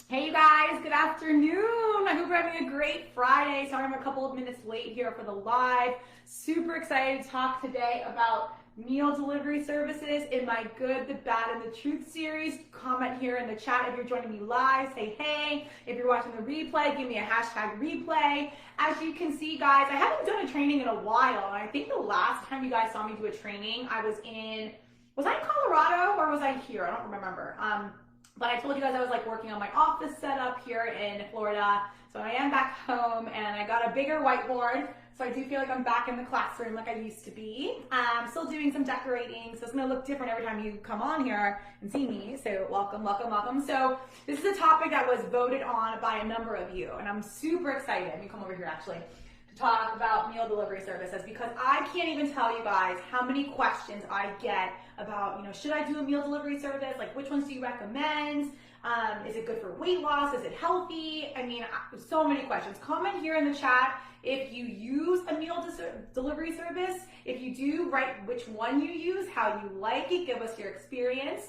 Hey you guys, good afternoon. I hope you're having a great Friday. Sorry I'm a couple of minutes late here for the live. Super excited to talk today about meal delivery services in my Good, the Bad, and the Truth series. Comment here in the chat if you're joining me live. Say hey. If you're watching the replay, give me a hashtag replay. As you can see, guys, I haven't done a training in a while. And I think the last time you guys saw me do a training, was I in Colorado or was I here? I don't remember. But I told you guys I was like working on my office setup here in Florida. So I am back home and I got a bigger whiteboard. So I do feel like I'm back in the classroom like I used to be. I'm still doing some decorating, so it's gonna look different every time you come on here and see me. So welcome, welcome, welcome. So this is a topic that was voted on by a number of you and I'm super excited. Let me come over here actually. Talk about meal delivery services because I can't even tell you guys how many questions I get about, should I do a meal delivery service? Like, which ones do you recommend? Is it good for weight loss? Is it healthy? I mean, so many questions. Comment here in the chat if you use a meal delivery service. If you do, write which one you use, how you like it, give us your experience.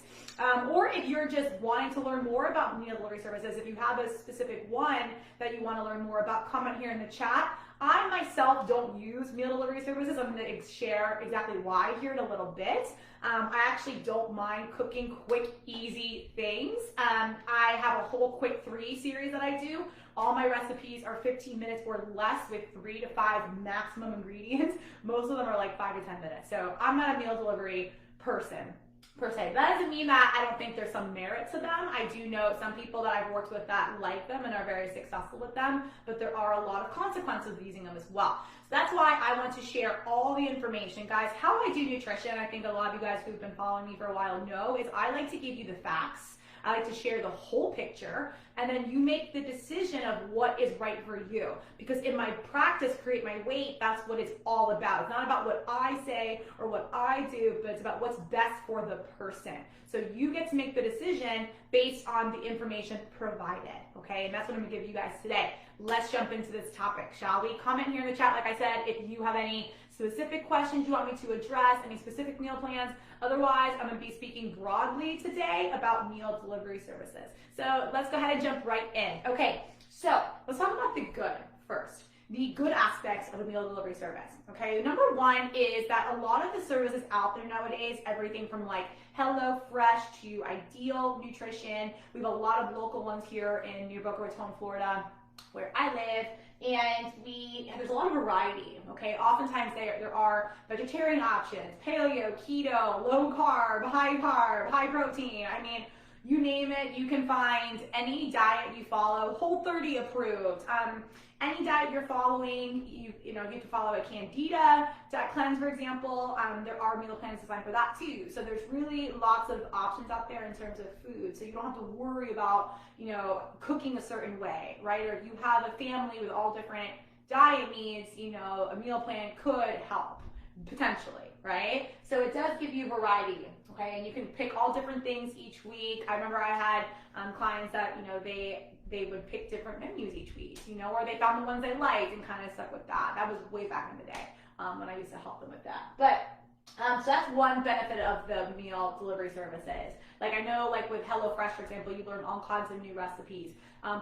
Or if you're just wanting to learn more about meal delivery services, if you have a specific one that you want to learn more about, comment here in the chat. I myself don't use meal delivery services. I'm going to share exactly why here in a little bit. I actually don't mind cooking quick, easy things. I have a whole quick 3 series that I do. All my recipes are 15 minutes or less with 3 to 5 maximum ingredients. Most of them are like 5 to 10 minutes. So I'm not a meal delivery person per se. That doesn't mean that I don't think there's some merit to them. I do know some people that I've worked with that like them and are very successful with them, but there are a lot of consequences of using them as well. So that's why I want to share all the information. Guys, how I do nutrition, I think a lot of you guys who've been following me for a while know, is I like to give you the facts. I like to share the whole picture, and then you make the decision of what is right for you. Because in my practice, Create My Weight, that's what it's all about. It's not about what I say or what I do, but it's about what's best for the person. So you get to make the decision based on the information provided, okay? And that's what I'm gonna give you guys today. Let's jump into this topic, shall we? Comment here in the chat, like I said, if you have any specific questions you want me to address, any specific meal plans. Otherwise, I'm going to be speaking broadly today about meal delivery services. So let's go ahead and jump right in. Okay, so let's talk about the good first. The good aspects of a meal delivery service. Okay, number one is that a lot of the services out there nowadays, everything from like HelloFresh to Ideal Nutrition. We have a lot of local ones here in near Boca Raton, Florida, where I live. And there's a lot of variety, okay? Oftentimes there are vegetarian options, paleo, keto, low carb, high protein. I mean, you name it, you can find any diet you follow, Whole30 approved. Any diet you're following, you have to follow a Candida diet cleanse, for example. There are meal plans designed for that too. So there's really lots of options out there in terms of food. So you don't have to worry about, cooking a certain way, right? Or if you have a family with all different diet needs, a meal plan could help potentially, right? So it does give you variety, okay? And you can pick all different things each week. I remember I had clients that, they would pick different menus each week, or they found the ones they liked and kind of stuck with that. That was way back in the day when I used to help them with that. But so that's one benefit of the meal delivery services. Like I know, like with HelloFresh, for example, you learn all kinds of new recipes.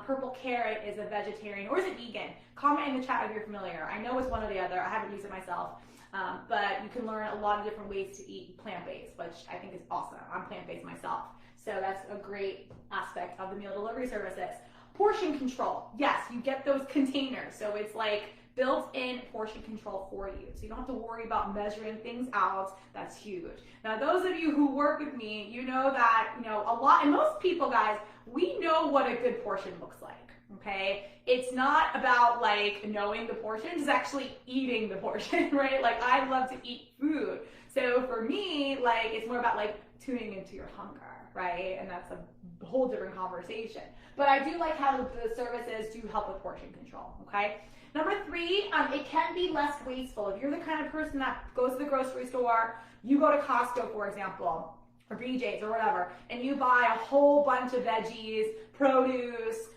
Purple Carrot is a vegetarian, or is it vegan? Comment in the chat if you're familiar. I know it's one or the other. I haven't used it myself. But you can learn a lot of different ways to eat plant-based, which I think is awesome. I'm plant-based myself. So that's a great aspect of the meal delivery services. Portion control. Yes, you get those containers. So it's like built-in portion control for you. So you don't have to worry about measuring things out. That's huge. Now, those of you who work with me, you know that, a lot, and most people, guys, we know what a good portion looks like. Okay, it's not about like knowing the portion, it's actually eating the portion, right? Like I love to eat food. So for me, like it's more about like tuning into your hunger, right? And that's a whole different conversation. But I do like how the services do help with portion control, okay? Number 3, it can be less wasteful. If you're the kind of person that goes to the grocery store, you go to Costco, for example, or BJ's or whatever, and you buy a whole bunch of veggies, produce,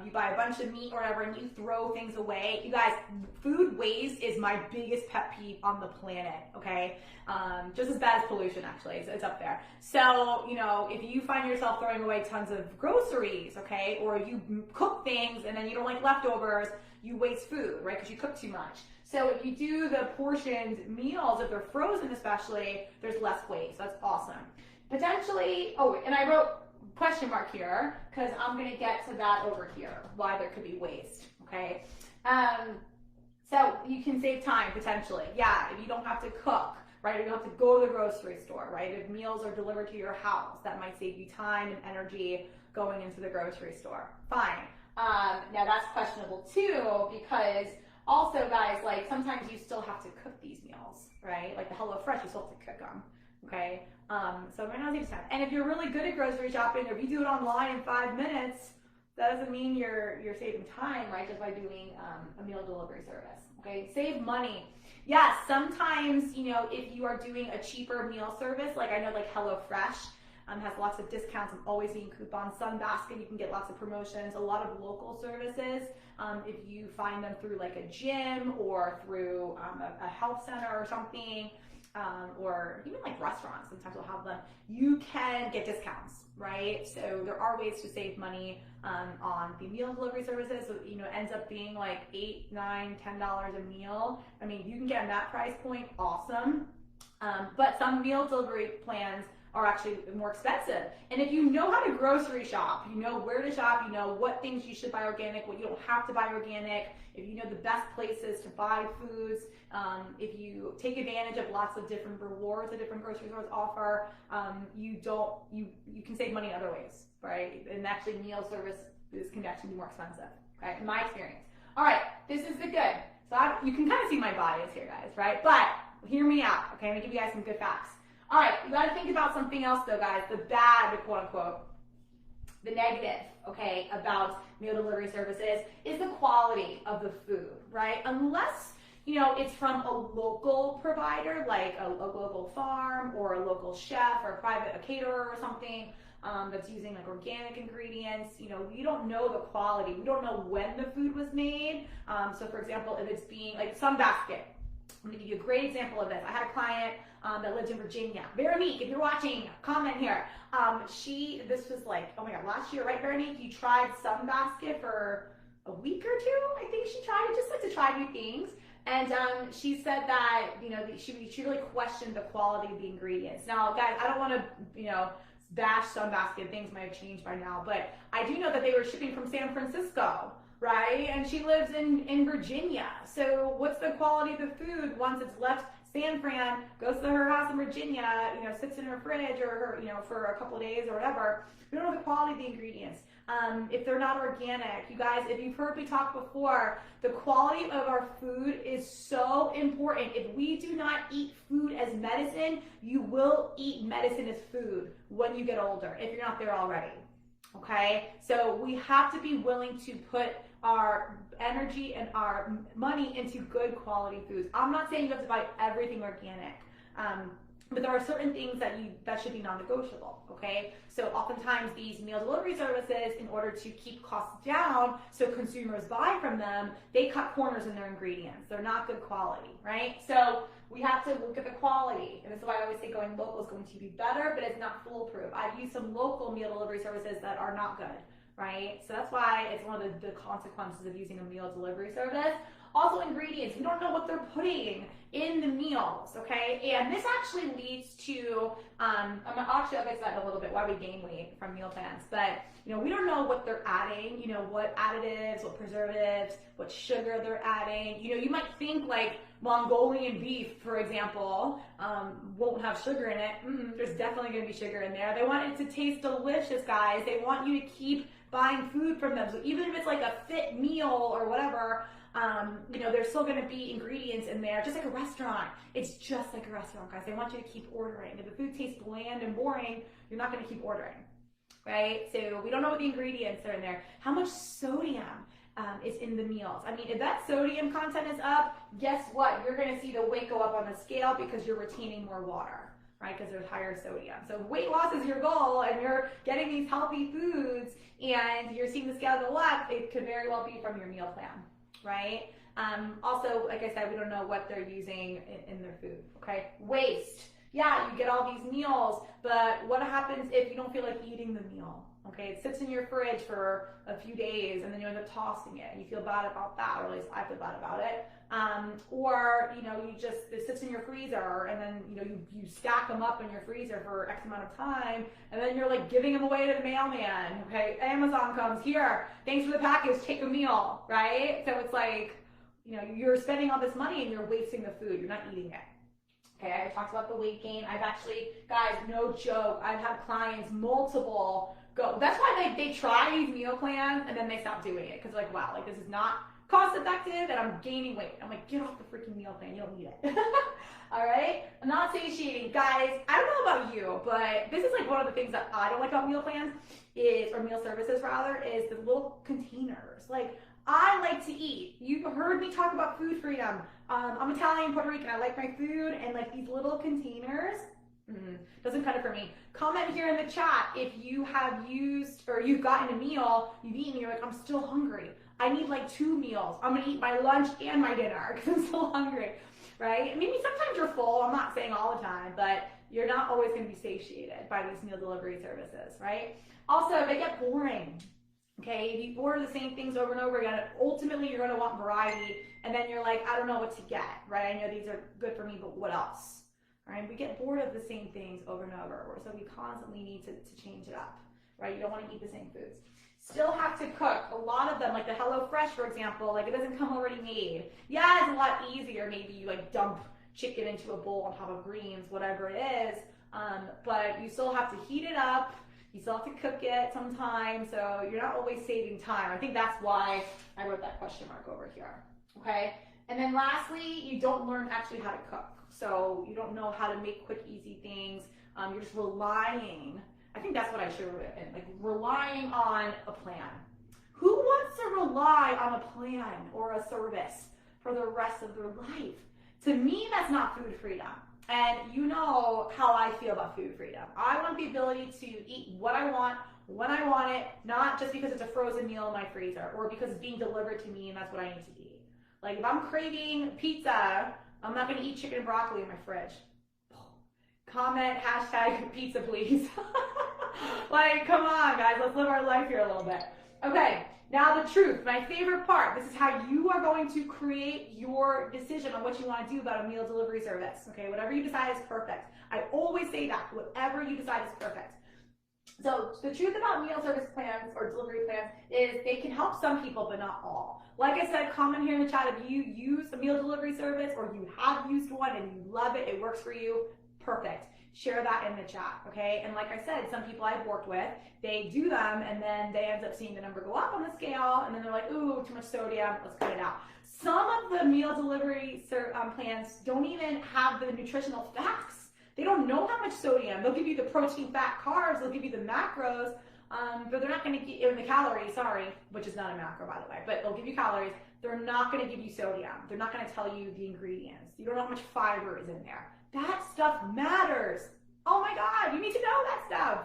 you buy a bunch of meat or whatever, and you throw things away. You guys, food waste is my biggest pet peeve on the planet, okay? Just as bad as pollution, actually. It's up there. So, you know, if you find yourself throwing away tons of groceries, okay, or you cook things and then you don't like leftovers, you waste food, right, because you cook too much. So if you do the portioned meals, if they're frozen especially, there's less waste. That's awesome. Potentially, oh, and I wrote question mark here because I'm going to get to that over here, why there could be waste, okay? So you can save time potentially. Yeah, if you don't have to cook, right? Or you don't have to go to the grocery store, right? If meals are delivered to your house, that might save you time and energy going into the grocery store. Fine. Now that's questionable too, because also, guys, like sometimes you still have to cook these meals, right? Like the HelloFresh, you still have to cook them, okay? So right now, time. And if you're really good at grocery shopping, or if you do it online in 5 minutes, that doesn't mean you're saving time, right? Just by doing a meal delivery service, okay? Save money. Yes, sometimes, you know, if you are doing a cheaper meal service, like I know like HelloFresh has lots of discounts. I'm always seeing coupons. Sunbasket, you can get lots of promotions. A lot of local services, if you find them through like a gym or through a health center or something, or even like restaurants, sometimes will have them, you can get discounts, right? So there are ways to save money on the meal delivery services. So, you know, it ends up being like $8, $9, $10 a meal. I mean, you can get in that price point, awesome. But some meal delivery plans are actually more expensive. And if you know how to grocery shop, you know where to shop, you know what things you should buy organic, what you don't have to buy organic, if you know the best places to buy foods, if you take advantage of lots of different rewards that different grocery stores offer, you can save money in other ways, right? And actually meal service can actually be more expensive, okay, in my experience. All right, this is the good. So you can kind of see my bias here, guys, right? But hear me out, okay? I'm gonna give you guys some good facts. All right, you got to think about something else though, guys. The bad, quote unquote, the negative, okay, about meal delivery services is the quality of the food, right? Unless, you know, it's from a local provider, like a local farm or a local chef or a caterer or something that's using like organic ingredients. You know, we don't know the quality. We don't know when the food was made. So for example, if it's being like Sunbasket, I'm gonna give you a great example of this. I had a client that lived in Virginia. Veronique, if you're watching, comment here. This was like, oh my God, last year, right, Veronique? You tried Sunbasket for a week or two, I think she tried it, just like to try new things. And she said that, you know, she really questioned the quality of the ingredients. Now, guys, I don't want to, you know, bash Sunbasket. Things might have changed by now, but I do know that they were shipping from San Francisco, right? And she lives in Virginia. So what's the quality of the food once it's left San Fran, goes to her house in Virginia, you know, sits in her fridge or her, you know, for a couple of days or whatever? We don't know the quality of the ingredients. If they're not organic, you guys, if you've heard me talk before, the quality of our food is so important. If we do not eat food as medicine, you will eat medicine as food when you get older, if you're not there already. Okay, so we have to be willing to put our energy and our money into good quality foods. I'm not saying you have to buy everything organic, but there are certain things that should be non-negotiable, okay? So oftentimes these meal delivery services, in order to keep costs down so consumers buy from them, they cut corners in their ingredients. They're not good quality, right? So we have to look at the quality. And this is why I always say going local is going to be better, but it's not foolproof. I've used some local meal delivery services that are not good, right? So that's why it's one of the consequences of using a meal delivery service. Also ingredients, we don't know what they're putting in the meals, okay? And this actually leads to, I'll get to that in a little bit, why we gain weight from meal plans. But, you know, we don't know what they're adding, you know, what additives, what preservatives, what sugar they're adding. You know, you might think like Mongolian beef, for example, won't have sugar in it. There's definitely gonna be sugar in there. They want it to taste delicious, guys. They want you to keep buying food from them. So even if it's like a fit meal or whatever, you know, there's still going to be ingredients in there, just like a restaurant. It's just like a restaurant, guys. They want you to keep ordering. If the food tastes bland and boring, you're not going to keep ordering, right? So we don't know what the ingredients are in there. How much sodium is in the meals? I mean, if that sodium content is up, guess what? You're going to see the weight go up on the scale because you're retaining more water, right? Because there's higher sodium. So if weight loss is your goal and you're getting these healthy foods and you're seeing the scale go up, it could very well be from your meal plan, right? Also, like I said, we don't know what they're using in their food, okay? Waste. Yeah, you get all these meals, but what happens if you don't feel like eating the meal? Okay, it sits in your fridge for a few days and then you end up tossing it and you feel bad about that, or at least I feel bad about it. Or, you know, it sits in your freezer and then, you know, you stack them up in your freezer for X amount of time and then you're like giving them away to the mailman, okay? Amazon comes, here, thanks for the package, take a meal, right? So it's like, you know, you're spending all this money and you're wasting the food, you're not eating it. Okay, I talked about the weight gain. I've actually, guys, no joke, I've had clients, multiple, go. That's why they try these meal plans and then they stop doing it because like, wow, like this is not cost effective and I'm gaining weight. I'm like, get off the freaking meal plan, you don't need it. All right, I'm not satiating. Guys, I don't know about you, but this is like one of the things that I don't like about meal plans or meal services rather, is the little containers. Like, I like to eat. You've heard me talk about food freedom. I'm Italian, Puerto Rican. I like my food, and like these little containers, doesn't cut it for me. Comment here in the chat if you have used or you've gotten a meal, you've eaten, you're like, I'm still hungry. I need like 2 meals. I'm gonna eat my lunch and my dinner because I'm still hungry, right? Maybe sometimes you're full. I'm not saying all the time, but you're not always gonna be satiated by these meal delivery services, right? Also, they get boring. Okay, if you order the same things over and over again, ultimately you're going to want variety, and then you're like, I don't know what to get, right? I know these are good for me, but what else? Right? We get bored of the same things over and over, so we constantly need to change it up, right? You don't want to eat the same foods. Still have to cook. A lot of them, like the HelloFresh, for example, like it doesn't come already made. Yeah, it's a lot easier. Maybe you like dump chicken into a bowl on top of greens, whatever it is, but you still have to heat it up. You still have to cook it sometimes, so you're not always saving time. I think that's why I wrote that question mark over here, okay? And then lastly, you don't learn actually how to cook. So you don't know how to make quick, easy things. You're just relying. I think that's what I should have written, like relying on a plan. Who wants to rely on a plan or a service for the rest of their life? To me, that's not food freedom. And you know how I feel about food freedom. I want the ability to eat what I want, when I want it, not just because it's a frozen meal in my freezer or because it's being delivered to me and that's what I need to eat. Like if I'm craving pizza, I'm not gonna eat chicken and broccoli in my fridge. Comment hashtag pizza please. Like, come on guys, let's live our life here a little bit. Okay, now the truth, my favorite part. This is how you are going to create your decision on what you want to do about a meal delivery service. Okay, whatever you decide is perfect. I always say that, whatever you decide is perfect. So the truth about meal service plans or delivery plans is they can help some people, but not all. Like I said, comment here in the chat if you use a meal delivery service or you have used one and you love it, it works for you, perfect. Share that in the chat, okay? And like I said, some people I've worked with, they do them and then they end up seeing the number go up on the scale and then they're like, ooh, too much sodium, let's cut it out. Some of the meal delivery plans don't even have the nutritional facts. They don't know how much sodium. They'll give you the protein, fat, carbs, they'll give you the macros, but they're not gonna give you the calories, sorry, which is not a macro by the way, but they'll give you calories. They're not gonna give you sodium. They're not gonna tell you the ingredients. You don't know how much fiber is in there. That stuff matters. Oh my God, you need to know that stuff.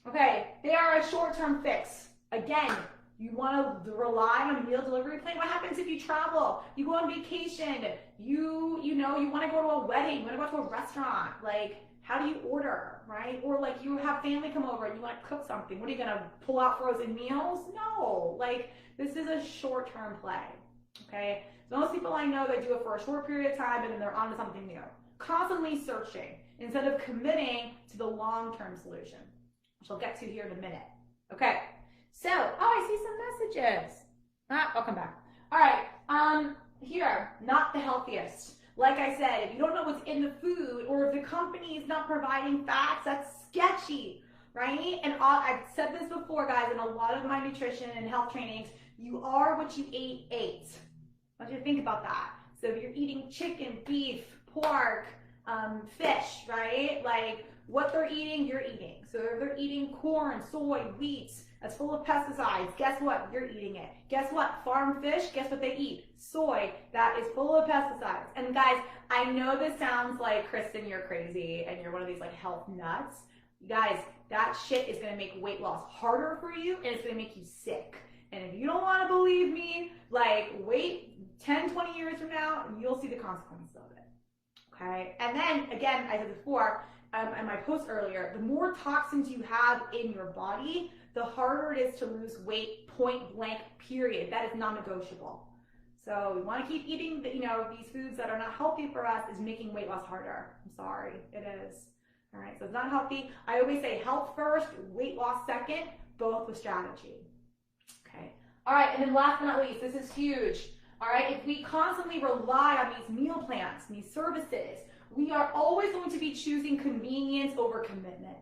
Okay, they are a short-term fix. Again, you want to rely on a meal delivery plan. What happens if you travel? You go on vacation. You want to go to a wedding. You want to go to a restaurant. Like, how do you order, right? Or like you have family come over and you want to cook something. What are you gonna pull out frozen meals? No, like this is a short-term play. Okay, most people I know, they do it for a short period of time and then they're on to something new. Constantly searching instead of committing to the long-term solution, which I'll get to here in a minute. Okay, so, oh, I see some messages. I'll come back. All right, here, not the healthiest. Like I said, if you don't know what's in the food or if the company is not providing facts, that's sketchy, right? And I've said this before, guys, in a lot of my nutrition and health trainings, you are what you ate. I want you to think about that. So if you're eating chicken, beef, pork, fish, right? Like what they're eating, you're eating. So if they're eating corn, soy, wheat, that's full of pesticides. Guess what? You're eating it. Guess what? Farm fish, guess what they eat? Soy. That is full of pesticides. And guys, I know this sounds like, Kristen, you're crazy and you're one of these like health nuts. Guys, that shit is going to make weight loss harder for you and it's going to make you sick. And if you don't want to believe me, like wait 10, 20 years from now, and you'll see the consequences of it. Okay? And then, again, I said before, in my post earlier, the more toxins you have in your body, the harder it is to lose weight, point blank, period. That is non-negotiable. So we want to keep eating, these foods that are not healthy for us is making weight loss harder. I'm sorry, it is. All right, so it's not healthy. I always say health first, weight loss second, both with strategy. Okay. All right, and then last but not least, this is huge. All right, if we constantly rely on these meal plans, these services, we are always going to be choosing convenience over commitment.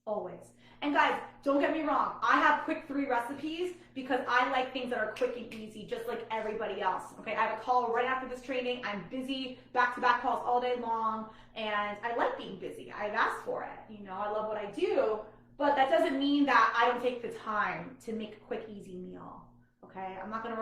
Always. And guys, don't get me wrong. I have quick 3 recipes because I like things that are quick and easy, just like everybody else. Okay, I have a call right after this training. I'm busy, back-to-back calls all day long, and I like being busy. I've asked for it. I love what I do, but that doesn't mean that I don't take the time to make a quick, easy meal. Okay, I'm not going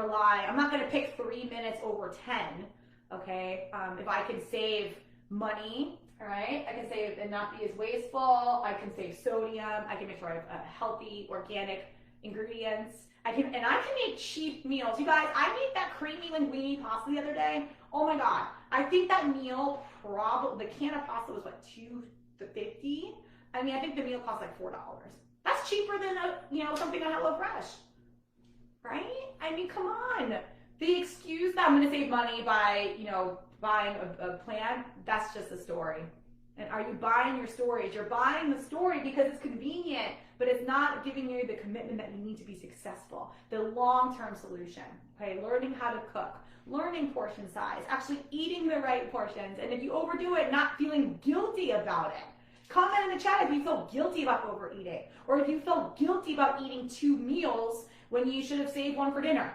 to pick 3 minutes over 10. Okay, if I can save money, all right, I can save and not be as wasteful. I can save sodium. I can make sure I have healthy, organic ingredients. I can make cheap meals. You guys, I made that creamy linguine pasta the other day. Oh my God, I think that meal the can of pasta was what, $2.50. I mean, I think the meal cost like $4. That's cheaper than something on HelloFresh, right? I mean, come on. The excuse that I'm going to save money by buying a plan, that's just a story. And are you buying your stories? You're buying the story because it's convenient, but it's not giving you the commitment that you need to be successful. The long-term solution, okay? Learning how to cook, learning portion size, actually eating the right portions, and if you overdo it, not feeling guilty about it. Comment in the chat if you feel guilty about overeating, or if you feel guilty about eating 2 meals when you should have saved 1 for dinner.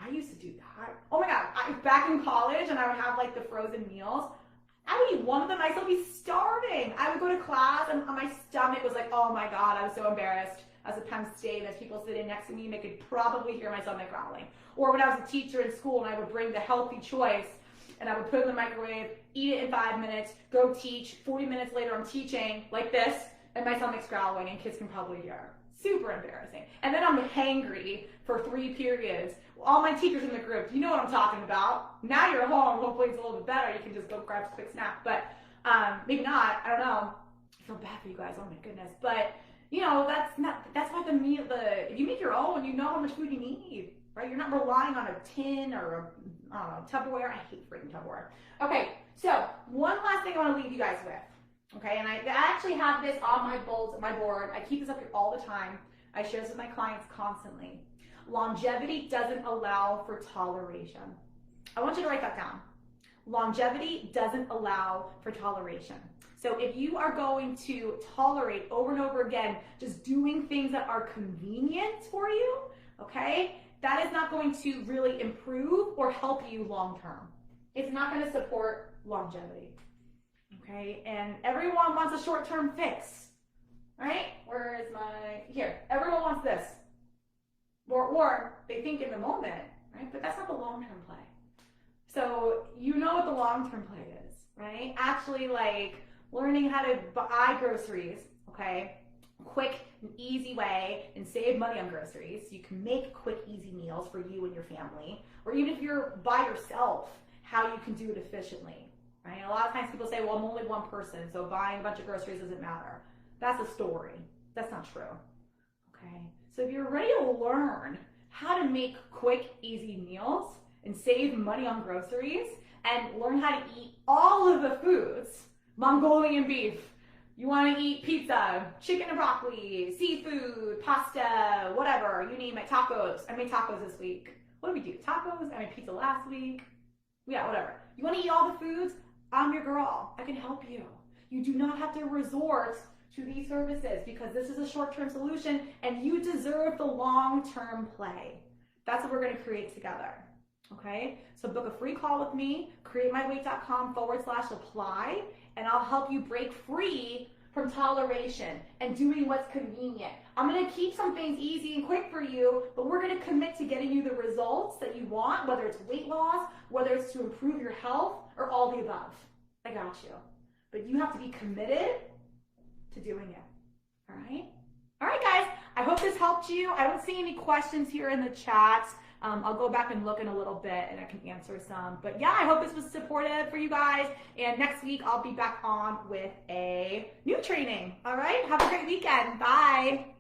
I used to do that. Oh my God, back in college and I would have like the frozen meals. I would eat 1 of them and I'd still be starving. I would go to class and my stomach was like, oh my God, I was so embarrassed. As a Penn State, and as people sitting next to me, they could probably hear my stomach growling. Or when I was a teacher in school and I would bring the healthy choice and I would put it in the microwave, eat it in 5 minutes, go teach. 40 minutes later, I'm teaching like this and my stomach's growling and kids can probably hear. Super embarrassing. And then I'm hangry for 3 periods. All my teachers in the group, you know what I'm talking about. Now you're home, hopefully it's a little bit better. You can just go grab a quick snack, but maybe not, I don't know. I feel bad for you guys, oh my goodness. But that's why if you make your own, you know how much food you need, right? You're not relying on a tin or Tupperware. I hate freaking Tupperware. Okay, so one last thing I want to leave you guys with. Okay, and I actually have this on my board. I keep this up here all the time. I share this with my clients constantly. Longevity doesn't allow for toleration. I want you to write that down. Longevity doesn't allow for toleration. So if you are going to tolerate over and over again just doing things that are convenient for you, okay, that is not going to really improve or help you long term. It's not going to support longevity. Okay, and everyone wants a short-term fix, right? Here, everyone wants this. Or they think in the moment, right? But that's not the long-term play. So you know what the long-term play is, right? Actually, like learning how to buy groceries, okay? Quick and easy way and save money on groceries. You can make quick, easy meals for you and your family. Or even if you're by yourself, how you can do it efficiently. Right? A lot of times people say, well, I'm only one person, so buying a bunch of groceries doesn't matter. That's a story. That's not true. Okay? So if you're ready to learn how to make quick, easy meals and save money on groceries and learn how to eat all of the foods, Mongolian beef, you want to eat pizza, chicken and broccoli, seafood, pasta, whatever, you name it, tacos. I made tacos this week. What did we do? Tacos? I made pizza last week. Yeah, whatever. You want to eat all the foods? I'm your girl. I can help you. You do not have to resort to these services because this is a short-term solution and you deserve the long-term play. That's what we're going to create together. Okay? So book a free call with me, createmyweight.com/apply, and I'll help you break free from toleration and doing what's convenient. I'm going to keep some things easy and quick for you, but we're going to commit to getting you the results that you want, whether it's weight loss, whether it's to improve your health, or all the above. I got you. But you have to be committed to doing it. All right? All right, guys. I hope this helped you. I don't see any questions here in the chat. I'll go back and look in a little bit and I can answer some. But yeah, I hope this was supportive for you guys. And next week, I'll be back on with a new training. All right? Have a great weekend. Bye.